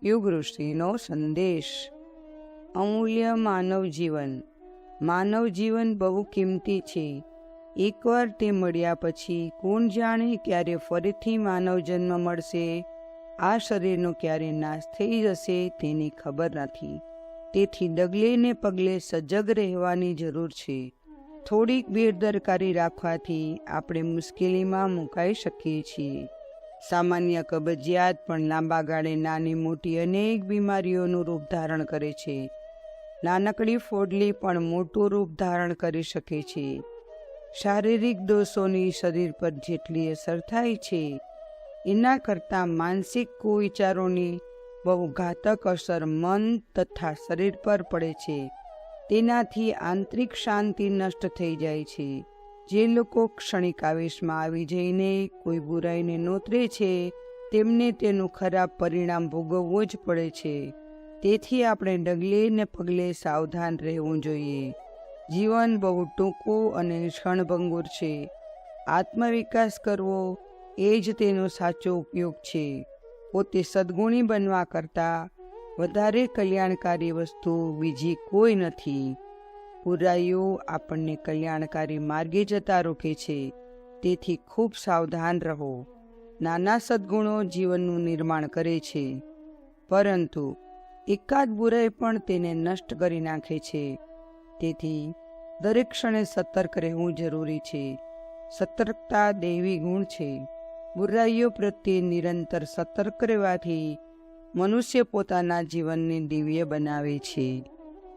યુગ ઋષિનો સંદેશ। અમૂલ્ય માનવ જીવન। માનવ જીવન બહુ કિંમતી છે। એકવાર તે મળ્યા પછી કોણ જાણે ક્યારે ફરીથી માનવ જન્મ મળશે। આ શરીરનો ક્યારે નાશ થઈ જશે તેની ખબર નથી। તેથી ડગલે ને પગલે સજગ રહેવાની જરૂર છે। થોડીક બેદરકારી રાખવાથી આપણે મુશ્કેલીમાં મુકાઈ શકીએ છીએ। સામાન્ય કબજિયાત પણ લાંબા ગાળે નાની મોટી અનેક બીમારીઓનું રૂપ ધારણ કરે છે। નાનકડી ફોડલી પણ મોટું રૂપ ધારણ કરી શકે છે। શારીરિક દોષોની શરીર પર જેટલી અસર થાય છે એના કરતાં માનસિક કુવિચારોની બહુ ઘાતક અસર મન તથા શરીર પર પડે છે। તેનાથી આંતરિક શાંતિ નષ્ટ થઈ જાય છે। જે લોકો ક્ષણિક આવેશમાં આવી જઈને કોઈ બુરાઈને નોતરે છે તેમને તેનું ખરાબ પરિણામ ભોગવવું જ પડે છે। તેથી આપણે ડગલે ને પગલે સાવધાન રહેવું જોઈએ। જીવન બહુ ટૂંકું અને ક્ષણભંગુર છે। આત્મવિકાસ કરવો એ જ તેનો સાચો ઉપયોગ છે। પોતે સદ્ગુણી બનવા કરતાં વધારે કલ્યાણકારી વસ્તુ બીજી કોઈ નથી। બુરાઈઓ આપણને કલ્યાણકારી માર્ગે જતા રોકે છે। તેથી ખૂબ સાવધાન રહો। નાના સદ્ગુણો જીવનનું નિર્માણ કરે છે, પરંતુ એકાદ બુરાઈ પણ તેને નષ્ટ કરી નાખે છે। તેથી દરેક ક્ષણે સતર્ક રહેવું જરૂરી છે। સતર્કતા દૈવી ગુણ છે। બુરાઈઓ પ્રત્યે નિરંતર સતર્ક રહેવાથી મનુષ્ય પોતાના જીવનને દિવ્ય બનાવે છે।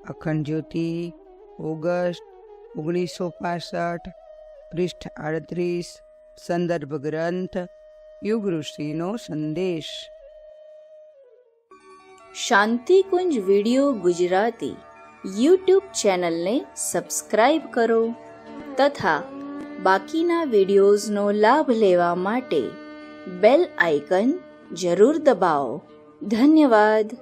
અખંડ જ્યોતિ, ઓગસ્ટ 1965, પૃષ્ઠ 38, સંદર્ભ ગ્રંથ યુગ ઋષિનો સંદેશ। શાંતિકુંજ વિડિયો ગુજરાતી યુટ્યુબ ચેનલને સબસ્ક્રાઇબ કરો તથા બાકીના વિડિયોઝનો લાભ લેવા માટે બેલ આઇકન જરૂર દબાવો। ધન્યવાદ।